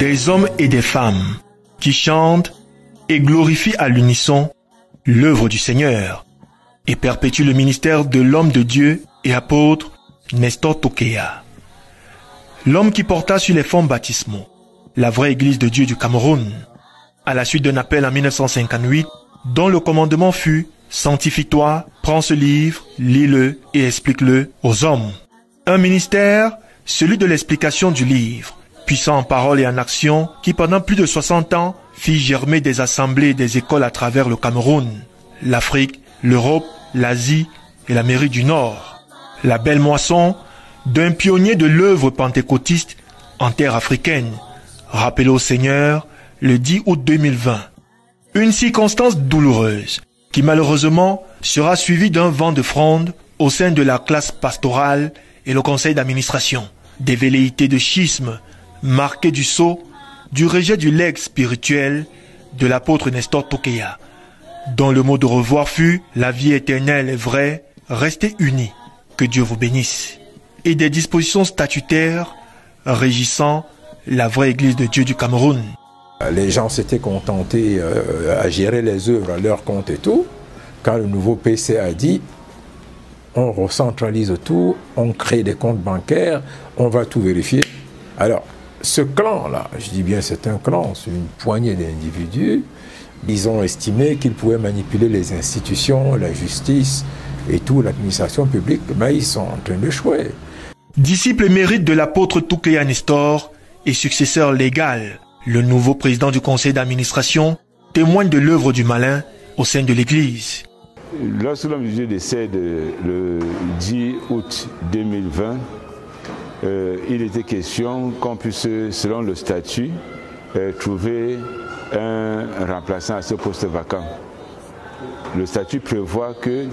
des hommes et des femmes qui chantent et glorifient à l'unisson l'œuvre du Seigneur et perpétuent le ministère de l'homme de Dieu et apôtre Nestor Tokeya. L'homme qui porta sur les fonds baptismaux la vraie Église de Dieu du Cameroun, à la suite d'un appel en 1958, dont le commandement fut « Sanctifie-toi, prends ce livre, lis-le et explique-le aux hommes ». Un ministère, celui de l'explication du livre, puissant en parole et en action, qui pendant plus de 60 ans fit germer des assemblées et des écoles à travers le Cameroun, l'Afrique, l'Europe, l'Asie et l'Amérique du Nord. La belle moisson d'un pionnier de l'œuvre pentecôtiste en terre africaine, rappelé au Seigneur le 10 août 2020. Une circonstance douloureuse qui malheureusement sera suivie d'un vent de fronde au sein de la classe pastorale et le conseil d'administration. Des velléités de schisme marquées du sceau, du rejet du legs spirituel de l'apôtre Nestor Tokeya, dont le mot de revoir fut « La vie éternelle est vraie, restez unis, que Dieu vous bénisse » et des dispositions statutaires régissant la vraie Église de Dieu du Cameroun. Les gens s'étaient contentés à gérer les œuvres à leur compte et tout. Quand le nouveau PC a dit, on recentralise tout, on crée des comptes bancaires, on va tout vérifier. Alors, ce clan-là, je dis bien c'est un clan, c'est une poignée d'individus, ils ont estimé qu'ils pouvaient manipuler les institutions, la justice et tout, l'administration publique, mais ils sont en train d'échouer. Disciple émérite de l'apôtre Tokeya Nestor et successeur légal, le nouveau président du conseil d'administration témoigne de l'œuvre du malin au sein de l'Église. Lorsque l'homme de Dieu décède le 10 août 2020, il était question qu'on puisse, selon le statut, trouver un remplaçant à ce poste vacant. Le statut prévoit que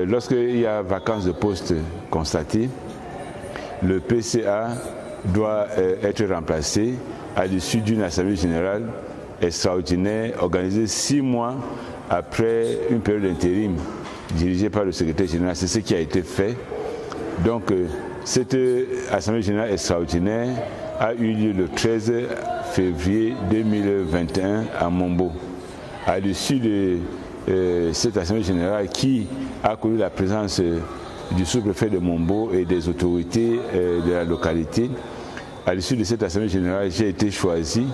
lorsqu'il y a vacance de poste constatée, le PCA doit être remplacé à l'issue d'une assemblée générale extraordinaire organisée 6 mois après une période d'intérim dirigée par le secrétaire général. C'est ce qui a été fait. Donc cette assemblée générale extraordinaire a eu lieu le 13 février 2021 à Mombo. À l'issue de cette assemblée générale qui a connu la présence du sous-préfet de Mombo et des autorités de la localité, à l'issue de cette assemblée générale, j'ai été choisi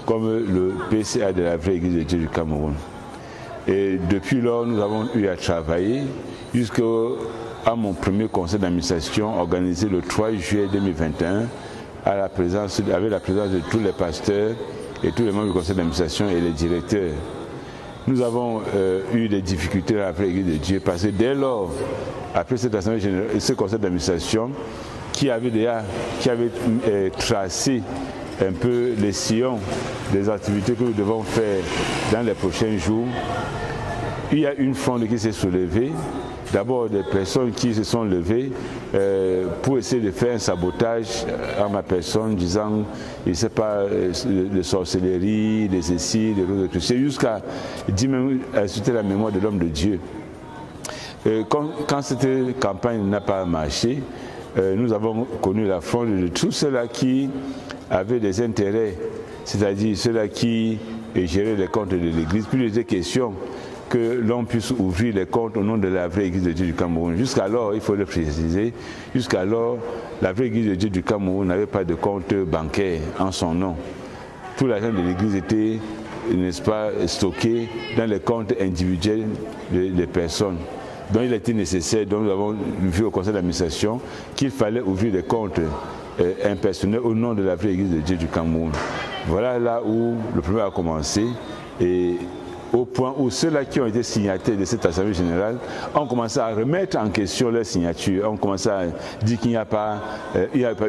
comme le PCA de la vraie Église de Dieu du Cameroun. Et depuis lors, nous avons eu à travailler jusqu'à mon premier conseil d'administration organisé le 3 juillet 2021 avec la présence de tous les pasteurs et tous les membres du conseil d'administration et les directeurs. Nous avons eu des difficultés dans la vraie Église de Dieu parce que dès lors, après cette assemblée générale, ce conseil d'administration qui avait tracé un peu les sillons des activités que nous devons faire dans les prochains jours, il y a une fronde qui s'est soulevée. D'abord des personnes qui se sont levées pour essayer de faire un sabotage à ma personne, disant, je ne sais pas, de sorcellerie, de ceci, de l'autre, tout ça, jusqu'à insulter la mémoire de l'homme de Dieu. Quand cette campagne n'a pas marché, nous avons connu la fronde de tous ceux-là qui avaient des intérêts, c'est-à-dire ceux-là qui géraient les comptes de l'Église. Puis il était question que l'on puisse ouvrir les comptes au nom de la vraie Église de Dieu du Cameroun. Jusqu'alors, il faut le préciser, jusqu'alors, la vraie Église de Dieu du Cameroun n'avait pas de compte bancaire en son nom. Tout l'argent de l'Église était, n'est-ce pas, stocké dans les comptes individuels des personnes. Donc il était nécessaire, donc nous avons vu au conseil d'administration qu'il fallait ouvrir des comptes impersonnels au nom de la vraie Église de Dieu du Cameroun. Voilà là où le problème a commencé, et au point où ceux-là qui ont été signataires de cette assemblée générale ont commencé à remettre en question leur signature, ont commencé à dire qu'il n'y a pas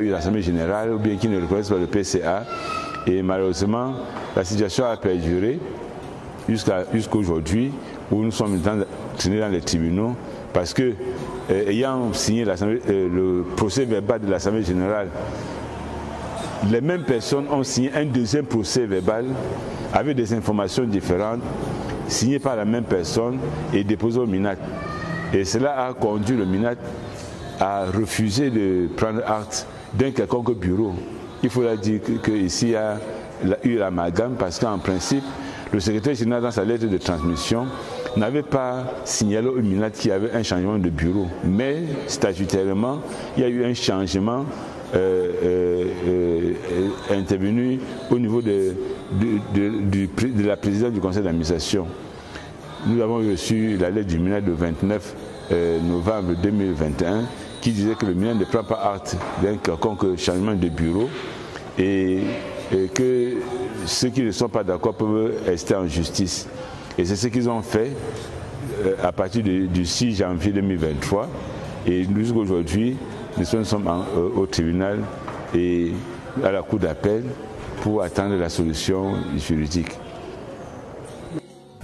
eu l'assemblée générale ou bien qu'ils ne reconnaissent pas le PCA. Et malheureusement, la situation a perduré jusqu'à aujourd'hui, où nous sommes traînés dans les tribunaux, parce que, ayant signé le procès verbal de l'Assemblée générale, les mêmes personnes ont signé un deuxième procès verbal avec des informations différentes, signé par la même personne et déposé au MINAT. Et cela a conduit le MINAT à refuser de prendre acte d'un quelconque bureau il faut leur dire qu'ici il y a eu l'amalgame parce qu'en principe, le secrétaire général dans sa lettre de transmission n'avait pas signalé au MINAT qu'il y avait un changement de bureau. Mais statutairement, il y a eu un changement intervenu au niveau de la présidente du conseil d'administration. Nous avons reçu la lettre du MINAT le 29 novembre 2021 qui disait que le MINAT ne prend pas acte d'un quelconque changement de bureau et que ceux qui ne sont pas d'accord peuvent rester en justice. Et c'est ce qu'ils ont fait à partir du 6 janvier 2023. Et nous, aujourd'hui, nous sommes au tribunal et à la cour d'appel pour attendre la solution juridique.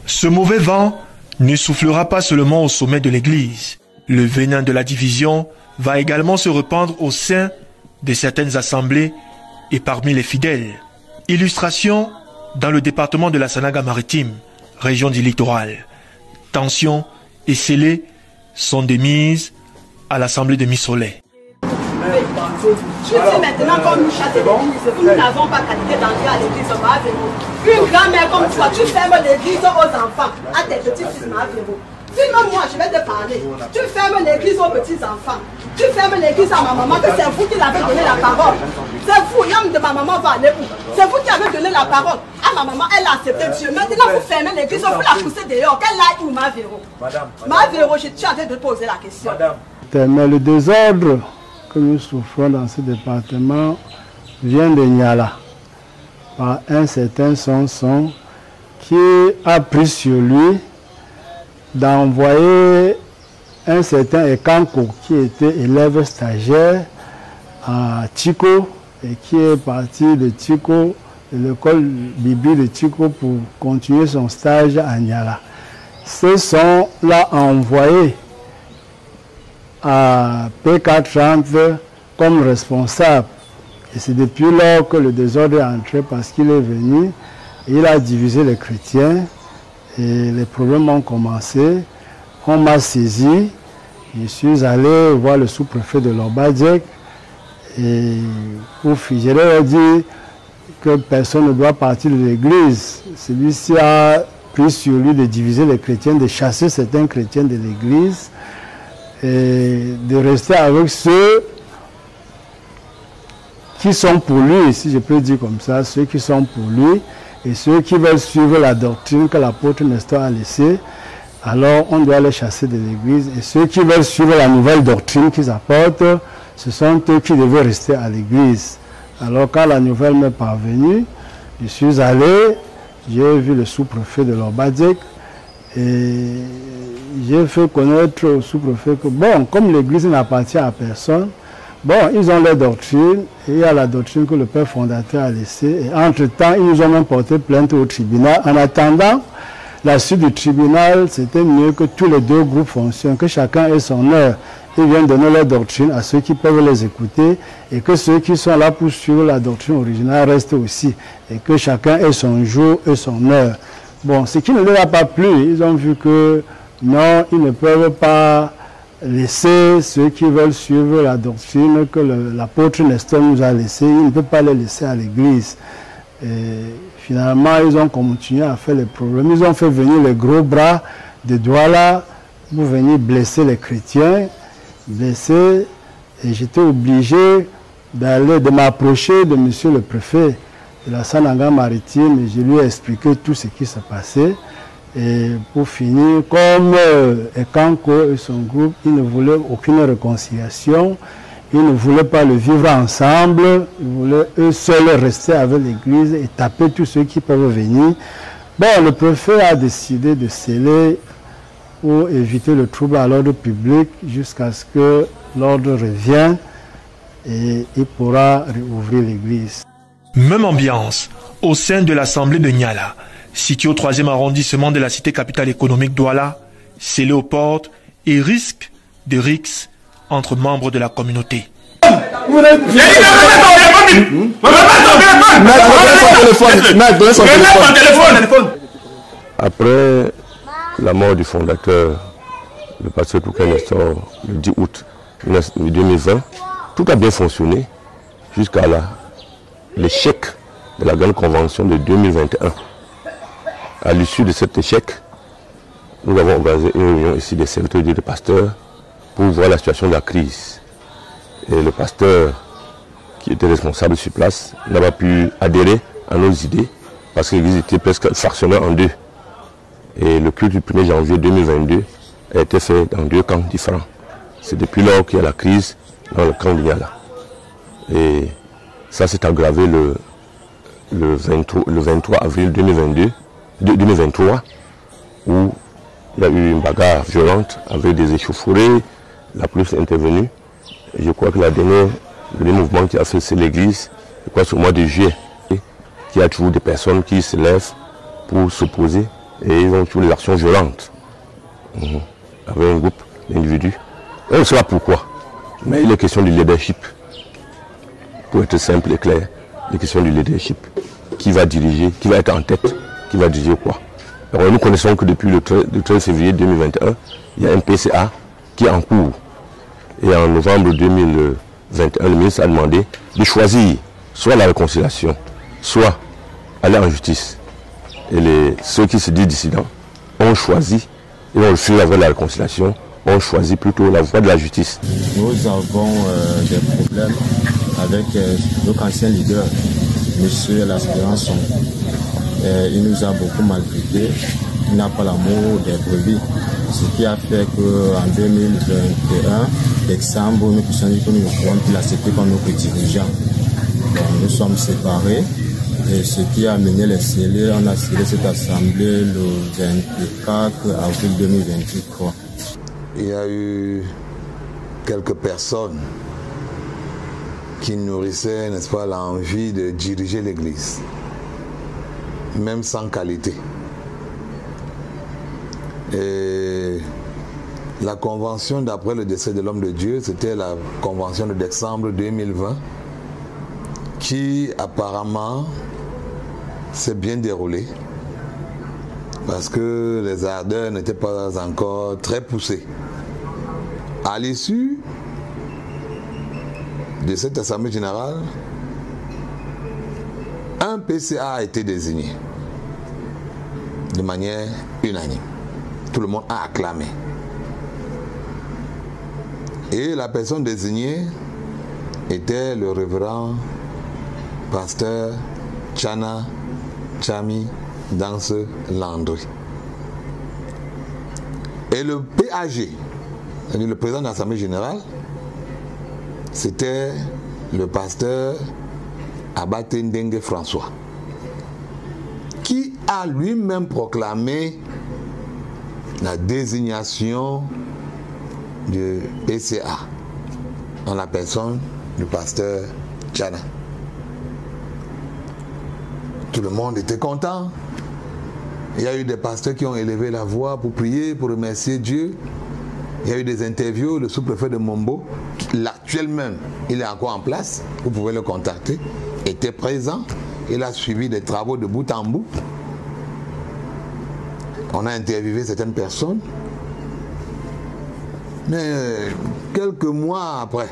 Ce mauvais vent ne soufflera pas seulement au sommet de l'Église. Le venin de la division va également se répandre au sein de certaines assemblées et parmi les fidèles. Illustration dans le département de la Sanaga-Maritime, région du littoral. Tensions et scellés sont démises à l'assemblée de Missolé. Tu dis maintenant comme nous châtons l'église, nous n'avons pas qualité d'entrer à l'église, une grand-mère comme toi, tu fermes l'église aux enfants, à tes petits-fils, sinon moi je vais te parler. Tu fermes l'église aux petits-enfants. Tu fermes l'église à ma maman, que c'est vous qui l'avez donné la parole. C'est vous, l'âme de ma maman va aller où? C'est vous qui avez donné la parole à ma maman, elle a accepté Dieu. Maintenant vous fermez l'église, vous la poussez dehors. Qu'elle aille où, ma Véro? Ma Véro, je suis en train de te poser la question. Mais le désordre que nous souffrons dans ce département vient de Niala, par un certain Samson qui a pris sur lui d'envoyer un certain Ekanko qui était élève stagiaire à Tiko et qui est parti de Tiko, de l'école Bibi de Tiko pour continuer son stage à Niala. Ce sont là envoyés à PK30 comme responsable. Et c'est depuis lors que le désordre est entré parce qu'il est venu et il a divisé les chrétiens et les problèmes ont commencé. On m'a saisi, je suis allé voir le sous-préfet de Lombadjek et je leur ai dit que personne ne doit partir de l'église. Celui-ci a pris sur lui de diviser les chrétiens, de chasser certains chrétiens de l'église et de rester avec ceux qui sont pour lui, si je peux dire comme ça, ceux qui sont pour lui et ceux qui veulent suivre la doctrine que l'apôtre Nestor a laissée. Alors on doit les chasser de l'église et ceux qui veulent suivre la nouvelle doctrine qu'ils apportent, ce sont eux qui devaient rester à l'église. Alors quand la nouvelle m'est parvenue, je suis allé, j'ai vu le sous-préfet de Lombadjek et j'ai fait connaître au sous-préfet que bon, comme l'église n'appartient à personne, bon, ils ont leur doctrine et il y a la doctrine que le père fondateur a laissée. Et entre-temps, ils nous ont même porté plainte au tribunal. En attendant, la suite du tribunal, c'était mieux que tous les deux groupes fonctionnent, que chacun ait son heure. Ils viennent donner leur doctrine à ceux qui peuvent les écouter et que ceux qui sont là pour suivre la doctrine originale restent aussi. Et que chacun ait son jour et son heure. Bon, ce qui ne leur a pas plu, ils ont vu que non, ils ne peuvent pas laisser ceux qui veulent suivre la doctrine que l'apôtre Nestor nous a laissée, ils ne peuvent pas les laisser à l'église. Finalement, ils ont continué à faire les problèmes. Ils ont fait venir les gros bras de Douala pour venir blesser les chrétiens, blesser. Et j'étais obligé de m'approcher de monsieur le préfet de la Sanaga-Maritime et je lui ai expliqué tout ce qui se passait. Et pour finir, comme Ekanko et son groupe, ils ne voulaient aucune réconciliation, ils ne voulaient pas le vivre ensemble, ils voulaient eux seuls rester avec l'église et taper tous ceux qui peuvent venir. Bon, le préfet a décidé de sceller pour éviter le trouble à l'ordre public jusqu'à ce que l'ordre revienne et il pourra réouvrir l'église. Même ambiance au sein de l'assemblée de Niala. Situé au 3e arrondissement de la cité capitale économique Douala, scellé aux portes et risque de rixes entre membres de la communauté. Après la mort du fondateur, le pasteur Touka Nestor, le 10 août 2020, tout a bien fonctionné jusqu'à là. l'échec de la grande convention de 2021. À l'issue de cet échec, nous avons organisé une réunion ici des serviteurs et des pasteurs pour voir la situation de la crise. Et le pasteur qui était responsable sur place n'a pas pu adhérer à nos idées parce que l'église était presque fractionnée en deux. Et le culte du 1er janvier 2022 a été fait dans deux camps différents. C'est depuis lors qu'il y a la crise dans le camp d'Ignala. Et ça s'est aggravé le 23 avril 2023 où il y a eu une bagarre violente avec des échauffourées, la police est intervenue. Et je crois que le dernier mouvement qui a fait, c'est l'église, je crois que c'est au mois de juillet, qui a toujours des personnes qui se lèvent pour s'opposer et ils ont toujours des actions violentes avec un groupe d'individus. On ne sait pas pourquoi, mais il est question du leadership. Pour être simple et clair, il est question du leadership. Qui va diriger, qui va être en tête, qui va diriger quoi. Alors, nous connaissons que depuis le 13 février 2021, il y a un PCA qui est en cours. Et en novembre 2021, le ministre a demandé de choisir soit la réconciliation, soit aller en justice. Et ceux qui se disent dissidents ont choisi, et ont refusé la voie de la réconciliation, ont choisi plutôt la voie de la justice. Nous avons des problèmes avec notre ancien leader, M. L'Aspirançon. Il nous a beaucoup maltraité, il n'a pas l'amour des brebis. Ce qui a fait qu'en 2021, décembre, nous puissions dire que nous ne pouvons plus l'accepter comme notre dirigeant. Nous sommes séparés et ce qui a amené les scellés, on a scellé cette assemblée le 24 avril 2023. Il y a eu quelques personnes qui nourrissaient, n'est-ce pas, l'envie de diriger l'Église, même sans qualité. Et la convention d'après le décès de l'homme de Dieu, c'était la convention de décembre 2020, qui apparemment s'est bien déroulée, parce que les ardeurs n'étaient pas encore très poussées. À l'issue de cette assemblée générale, un PCA a été désigné de manière unanime. Tout le monde a acclamé. Et la personne désignée était le révérend pasteur Chana Chami Danse Landry. Et le PAG, le président de l'Assemblée générale, c'était le pasteur Abatendengue François, qui a lui-même proclamé la désignation du PCA en la personne du pasteur Chana. Tout le monde était content. Il y a eu des pasteurs qui ont élevé la voix pour prier, pour remercier Dieu. Il y a eu des interviews. Le sous-préfet de Mombo, l'actuel même, il est encore en place, vous pouvez le contacter, était présent. Il a suivi des travaux de bout en bout. On a interviewé certaines personnes. Mais quelques mois après,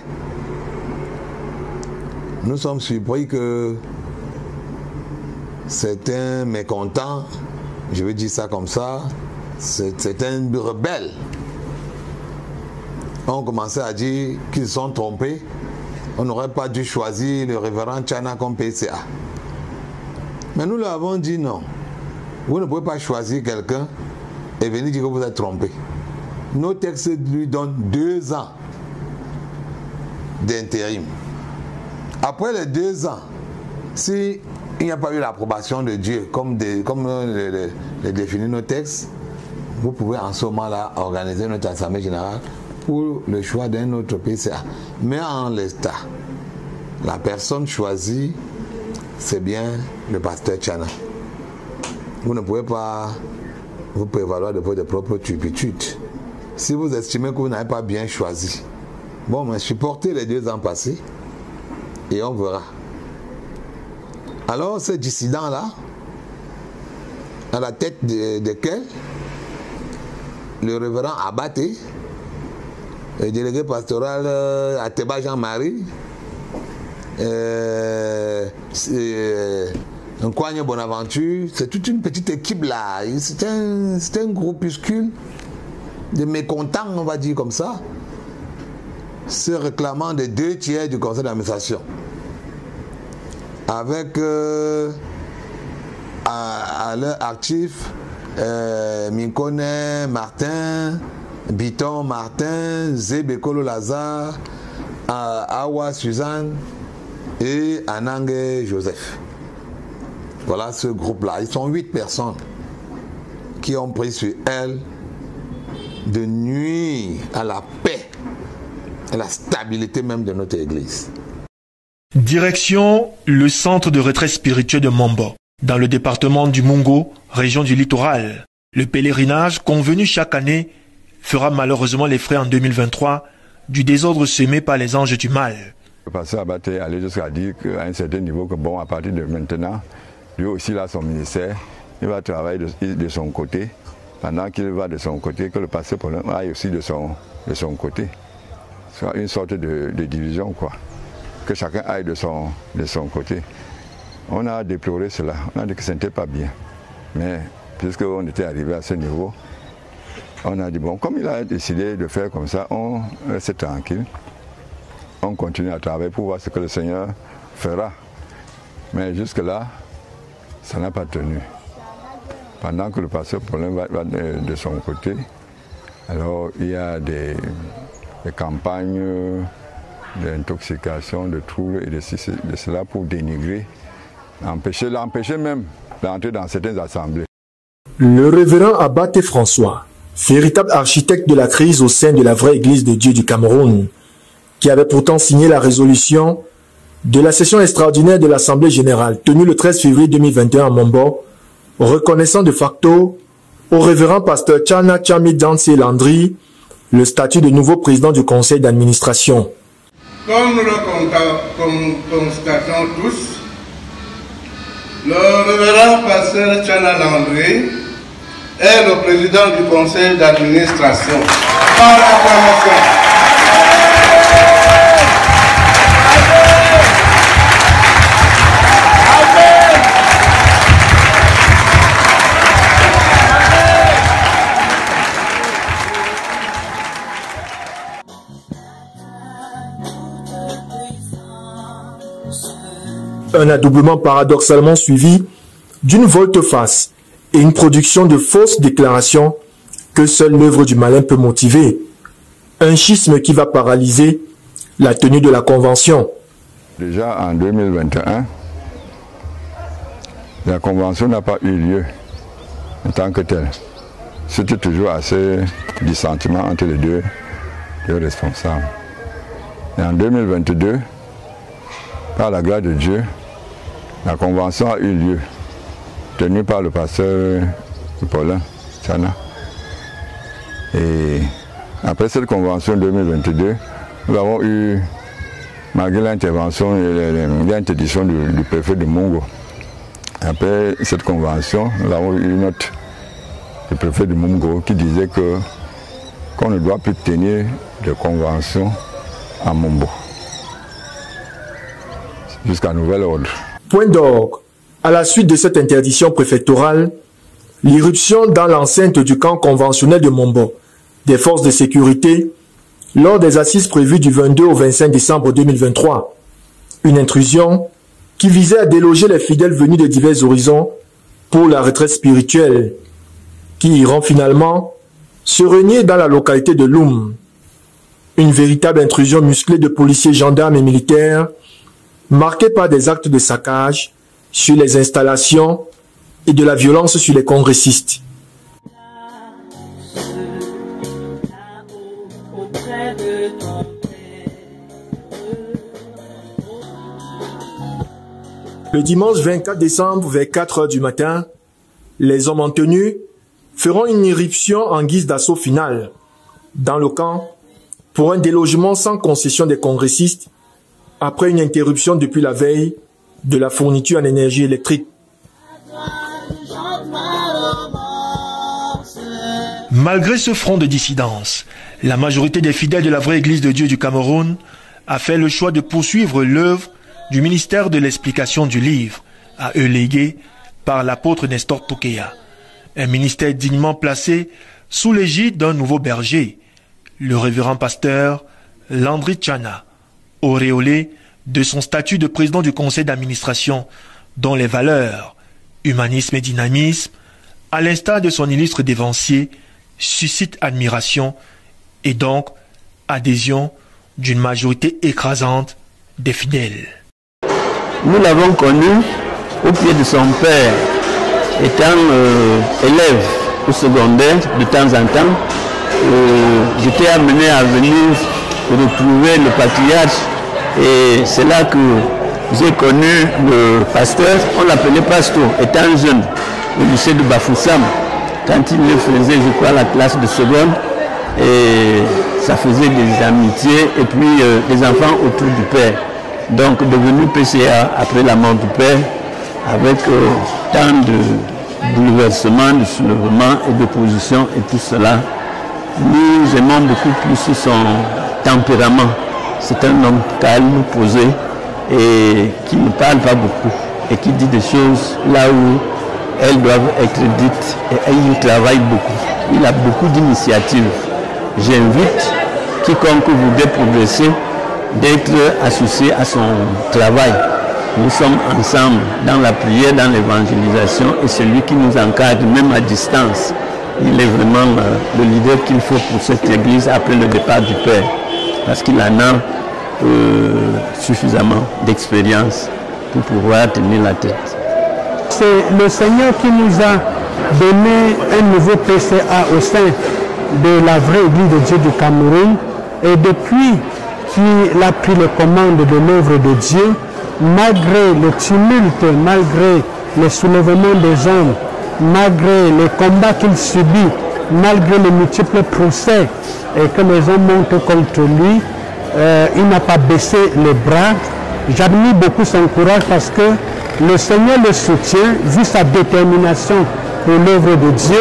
nous sommes surpris que certains mécontents, je vais dire ça comme ça, certains rebelles ont commencé à dire qu'ils sont trompés. On n'aurait pas dû choisir le révérend Chana comme PCA. Mais nous leur avons dit non. Vous ne pouvez pas choisir quelqu'un et venir dire que vous êtes trompé. Nos textes lui donnent 2 ans d'intérim. Après les 2 ans, si il n'y a pas eu l'approbation de Dieu, comme les définit nos textes, vous pouvez en ce moment-là organiser notre assemblée générale pour le choix d'un autre PCA. Mais en l'état, la personne choisie, c'est bien le pasteur Chana. Vous ne pouvez pas vous prévaloir de votre propre turpitude. Si vous estimez que vous n'avez pas bien choisi, bon, mais supportez les 2 ans passés et on verra. Alors, ces dissidents-là, à la tête desquels le révérend Abaté, le délégué pastoral Ateba Jean-Marie, Nkwanye Bonaventure, c'est toute une petite équipe là. C'est un groupuscule de mécontents, on va dire comme ça, se réclamant des 2/3 du conseil d'administration. Avec à leur actif Minkone Martin, Biton Martin, Zébekolo Lazare, Awa Suzanne et Anangue Joseph. Voilà ce groupe-là. Ils sont 8 personnes qui ont pris sur elles de nuire à la paix, à la stabilité même de notre Église. Direction le centre de retraite spirituel de Mombo, dans le département du Mungo, région du littoral. Le pèlerinage, convenu chaque année, fera malheureusement les frais en 2023 du désordre semé par les anges du mal. Le pasteur Abatte allait jusqu'à dire qu'à un certain niveau, que bon, à partir de maintenant, lui aussi là, son ministère, il va travailler de son côté, pendant qu'il va de son côté, que le pasteur Paulin aille aussi de son côté. C'est une sorte de division, quoi. Que chacun aille de son côté. On a déploré cela, on a dit que ce n'était pas bien. Mais puisqu'on était arrivé à ce niveau, on a dit, bon, comme il a décidé de faire comme ça, on reste tranquille. On continue à travailler pour voir ce que le Seigneur fera. Mais jusque-là, ça n'a pas tenu. Pendant que le pasteur Paulin va de son côté, alors il y a des campagnes d'intoxication, de troubles et de cela pour dénigrer, l'empêcher même d'entrer dans certaines assemblées. Le révérend Abatte François, véritable architecte de la crise au sein de la vraie Église de Dieu du Cameroun, qui avait pourtant signé la résolution de la session extraordinaire de l'Assemblée générale tenue le 13 février 2021 à Mombo, reconnaissant de facto au révérend pasteur Tchana Tchami Danse Landry le statut de nouveau président du conseil d'administration. Comme nous le constatons tous, le révérend pasteur Tchana Landry est le président du conseil d'administration par acclamation. Un adoubement paradoxalement suivi d'une volte-face et une production de fausses déclarations que seule l'œuvre du malin peut motiver. Un schisme qui va paralyser la tenue de la convention. Déjà en 2021, la convention n'a pas eu lieu en tant que telle. C'était toujours assez dissentiment entre les deux responsables. Et en 2022, par la grâce de Dieu, la convention a eu lieu, tenue par le pasteur Paulin Tchana. Et après cette convention 2022, nous avons eu, malgré l'intervention et l'interdiction du préfet de Mungo, après cette convention, nous avons eu une note du préfet de Mungo qui disait qu'on ne doit plus tenir de convention à Mombo jusqu'à nouvel ordre. Point d'orgue. À la suite de cette interdiction préfectorale, l'irruption dans l'enceinte du camp conventionnel de Mombo des forces de sécurité lors des assises prévues du 22 au 25 décembre 2023. Une intrusion qui visait à déloger les fidèles venus de divers horizons pour la retraite spirituelle, qui iront finalement se renier dans la localité de Loum. Une véritable intrusion musclée de policiers, gendarmes et militaires, marquée par des actes de saccage sur les installations et de la violence sur les congressistes. Le dimanche 24 décembre, vers 4 heures du matin, les hommes en tenue feront une irruption en guise d'assaut final dans le camp pour un délogement sans concession des congressistes après une interruption depuis la veille de la fourniture en énergie électrique. Malgré ce front de dissidence, la majorité des fidèles de la vraie Église de Dieu du Cameroun a fait le choix de poursuivre l'œuvre du ministère de l'explication du livre, à eux légué par l'apôtre Nestor Tokeya. Un ministère dignement placé sous l'égide d'un nouveau berger, le révérend pasteur Landry Tchana, auréolé de son statut de président du conseil d'administration, dont les valeurs, humanisme et dynamisme, à l'instar de son illustre dévancier, suscitent admiration et donc adhésion d'une majorité écrasante des fidèles. Nous l'avons connu au pied de son père, étant élève au secondaire de temps en temps. J'étais amené à venir retrouver le patriarche et c'est là que j'ai connu le pasteur. On l'appelait Pasto, étant jeune, au lycée de Bafoussam, quand il le faisait, je crois, la classe de seconde, et ça faisait des amitiés et puis des enfants autour du père. Donc devenu PCA après la mort du père, avec tant de bouleversements, de soulèvements et d'opposition et tout cela, nous aimons beaucoup plus son tempérament. C'est un homme calme, posé et qui ne parle pas beaucoup et qui dit des choses là où elles doivent être dites et il travaille beaucoup. Il a beaucoup d'initiatives. J'invite quiconque voudrait progresser d'être associé à son travail. Nous sommes ensemble dans la prière, dans l'évangélisation et celui qui nous encadre même à distance. Il est vraiment le leader qu'il faut pour cette église après le départ du Père, parce qu'il en a suffisamment d'expérience pour pouvoir tenir la tête. C'est le Seigneur qui nous a donné un nouveau PCA au sein de la vraie Église de Dieu du Cameroun, et depuis qu'il a pris les commandes de l'œuvre de Dieu, malgré le tumulte, malgré les soulèvements des hommes, malgré les combats qu'il subit, malgré les multiples procès et que les hommes montent contre lui, il n'a pas baissé les bras. J'admire beaucoup son courage parce que le Seigneur le soutient, vu sa détermination pour l'œuvre de Dieu.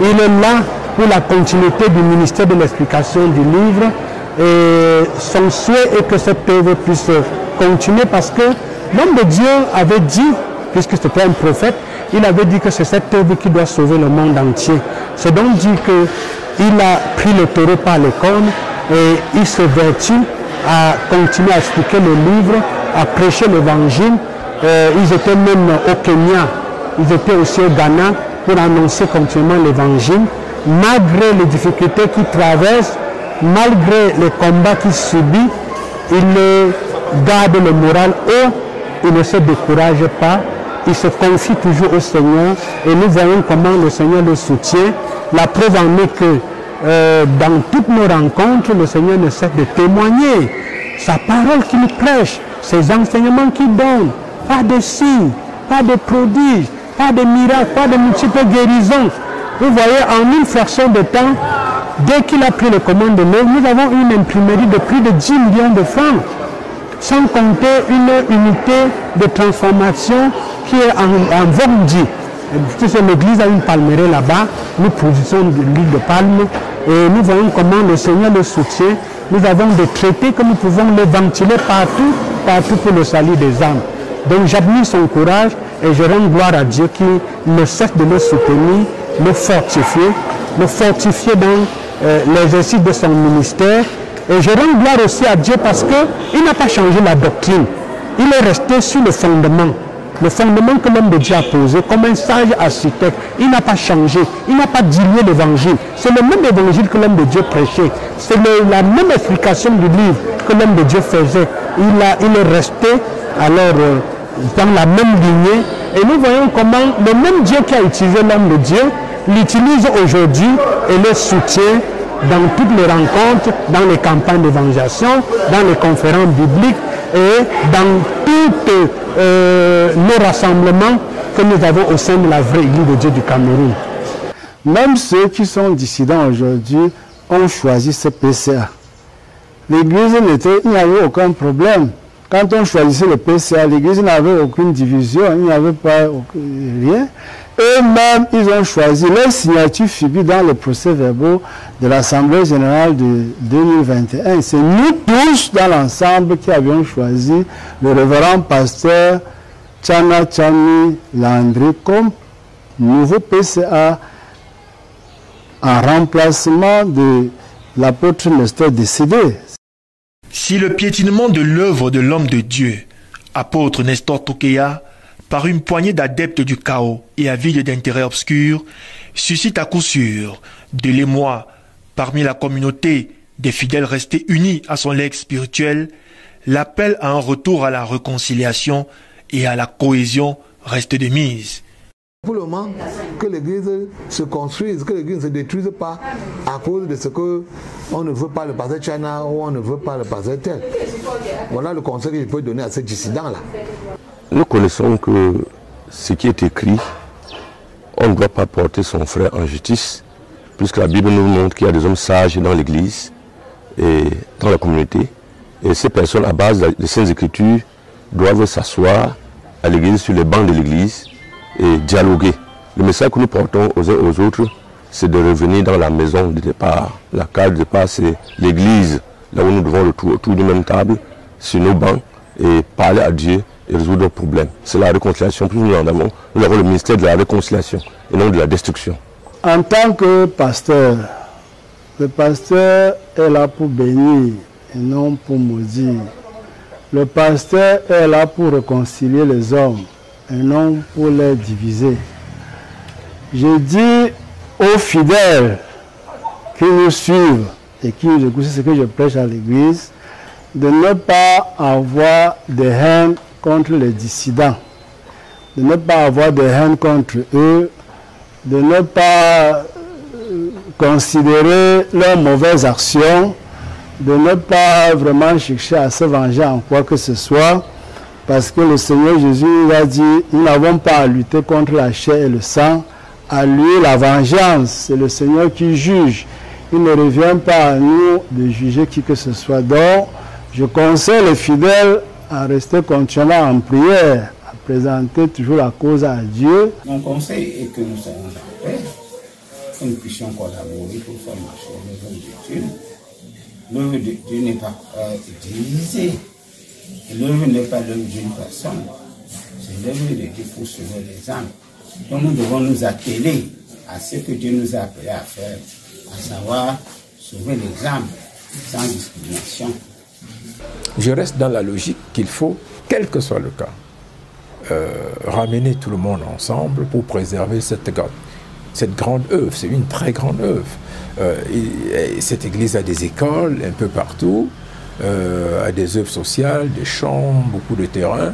Il est là pour la continuité du ministère de l'explication du livre. Et son souhait est que cette œuvre puisse continuer parce que l'homme de Dieu avait dit, puisque c'était un prophète, il avait dit que c'est cette œuvre qui doit sauver le monde entier. C'est donc dit qu'il a pris le taureau par les cornes et il se vertue à continuer à expliquer le livre, à prêcher l'évangile. Ils étaient même au Kenya, ils étaient aussi au Ghana pour annoncer continuellement l'évangile. Malgré les difficultés qu'il traverse, malgré les combats qu'il subit, il garde le moral haut, il ne se décourage pas, il se confie toujours au Seigneur et nous voyons comment le Seigneur le soutient. La preuve en est que dans toutes nos rencontres, le Seigneur ne cesse de témoigner. Sa parole qu'il prêche, ses enseignements qu'il donne, pas de signes, pas de prodiges, pas de miracles, pas de multiples guérisons. Vous voyez, en une fraction de temps, dès qu'il a pris les commandes de l'œuvre, nous avons une imprimerie de plus de 10 millions de francs, sans compter une unité de transformation qui est en Vorndi. L'église a une palmeraie là-bas, nous produisons de l'huile de palme et nous voyons comment le Seigneur le soutient. Nous avons des traités que nous pouvons les ventiler partout pour le salut des âmes. Donc j'admire son courage et je rends gloire à Dieu qui ne cesse de le soutenir, le fortifier dans l'exercice de son ministère. Et je rends gloire aussi à Dieu parce qu'il n'a pas changé la doctrine. Il est resté sur le fondement que l'homme de Dieu a posé comme un sage architecte. Il n'a pas changé, il n'a pas dilué l'évangile. C'est le même évangile que l'homme de Dieu prêchait. C'est la même explication du livre que l'homme de Dieu faisait. Il est resté alors dans la même lignée. Et nous voyons comment le même Dieu qui a utilisé l'homme de Dieu l'utilise aujourd'hui et le soutient dans toutes les rencontres, dans les campagnes d'évangélisation, dans les conférences bibliques et dans tous nos rassemblements que nous avons au sein de la vraie Église de Dieu du Cameroun. Même ceux qui sont dissidents aujourd'hui ont choisi ce PCA. L'Église il n'y avait aucun problème. Quand on choisissait le PCA, l'Église n'avait aucune division, il n'y avait pas rien. eux-mêmes, ils ont choisi, leur signature figure dans le procès-verbaux de l'Assemblée générale de 2021. C'est nous tous, dans l'ensemble, qui avions choisi le révérend pasteur Tchana Tchani Landry comme nouveau PCA en remplacement de l'apôtre Nestor décédé. Si le piétinement de l'œuvre de l'homme de Dieu, apôtre Nestor Tokeya, par une poignée d'adeptes du chaos et avides d'intérêts obscurs, suscite à coup sûr de l'émoi parmi la communauté des fidèles restés unis à son legs spirituel, l'appel à un retour à la réconciliation et à la cohésion reste de mise. Pour le moment, que l'Église se construise, que l'Église ne se détruise pas à cause de ce qu'on ne veut pas le pasteur Tchana ou on ne veut pas le pasteur tel. Voilà le conseil que je peux donner à ces dissidents-là. Nous connaissons que ce qui est écrit, on ne doit pas porter son frère en justice, puisque la Bible nous montre qu'il y a des hommes sages dans l'Église et dans la communauté. Et ces personnes, à base des Saintes Écritures, doivent s'asseoir à l'Église, sur les bancs de l'Église, et dialoguer. Le message que nous portons aux uns aux autres, c'est de revenir dans la maison de départ. La case de départ, c'est l'Église, là où nous devons autour d'une même table, sur nos bancs, et parler à Dieu et résoudre nos problèmes. C'est la réconciliation. Plus nous en avons, nous avons le ministère de la réconciliation et non de la destruction. En tant que pasteur, le pasteur est là pour bénir et non pour maudire. Le pasteur est là pour réconcilier les hommes et non pour les diviser. Je dis aux fidèles qui nous suivent et qui nous écoutent ce que je prêche à l'Église, de ne pas avoir de haine contre les dissidents, de ne pas avoir de haine contre eux, de ne pas considérer leurs mauvaises actions, de ne pas vraiment chercher à se venger en quoi que ce soit, parce que le Seigneur Jésus nous a dit, nous n'avons pas à lutter contre la chair et le sang, à lui la vengeance, c'est le Seigneur qui juge. Il ne revient pas à nous de juger qui que ce soit. Donc, je conseille les fidèles à rester continuellement en prière, à présenter toujours la cause à Dieu. Mon conseil est que nous soyons en paix, que nous puissions collaborer pour faire marcher l'œuvre de Dieu. L'œuvre de Dieu n'est pas divisée. L'œuvre n'est pas l'œuvre d'une personne. C'est l'œuvre de Dieu pour sauver les âmes. Donc nous devons nous atteler à ce que Dieu nous a appelés à faire, à savoir sauver les âmes sans discrimination. Je reste dans la logique qu'il faut, quel que soit le cas, ramener tout le monde ensemble pour préserver cette grande œuvre. C'est une très grande œuvre. Cette église a des écoles un peu partout, a des œuvres sociales, des champs, beaucoup de terrain.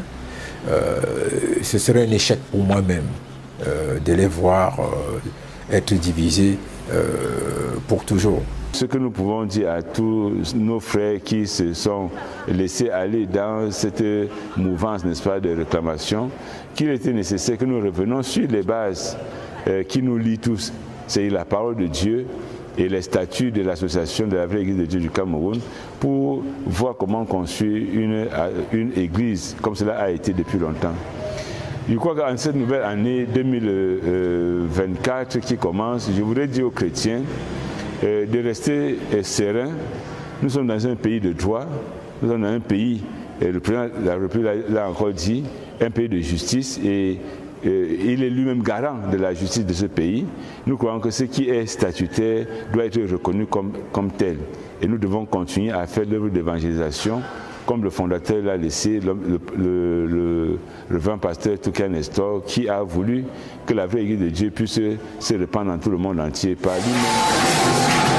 Ce serait un échec pour moi-même de les voir être divisés pour toujours. Ce que nous pouvons dire à tous nos frères qui se sont laissés aller dans cette mouvance, n'est-ce pas, de réclamation, qu'il était nécessaire que nous revenions sur les bases qui nous lient tous, c'est la parole de Dieu et les statuts de l'association de la vraie Église de Dieu du Cameroun, pour voir comment construire une église comme cela a été depuis longtemps. Je crois qu'en cette nouvelle année 2024 qui commence, je voudrais dire aux chrétiens de rester sereins. Nous sommes dans un pays de droit, nous sommes dans un pays, le président de la République l'a encore dit, un pays de justice, et il est lui-même garant de la justice de ce pays. Nous croyons que ce qui est statutaire doit être reconnu comme tel. Et nous devons continuer à faire l'œuvre d'évangélisation, comme le fondateur l'a laissé, le révérend pasteur Tokeya Nestor, qui a voulu que la vraie Église de Dieu puisse se répandre dans tout le monde entier par lui-même.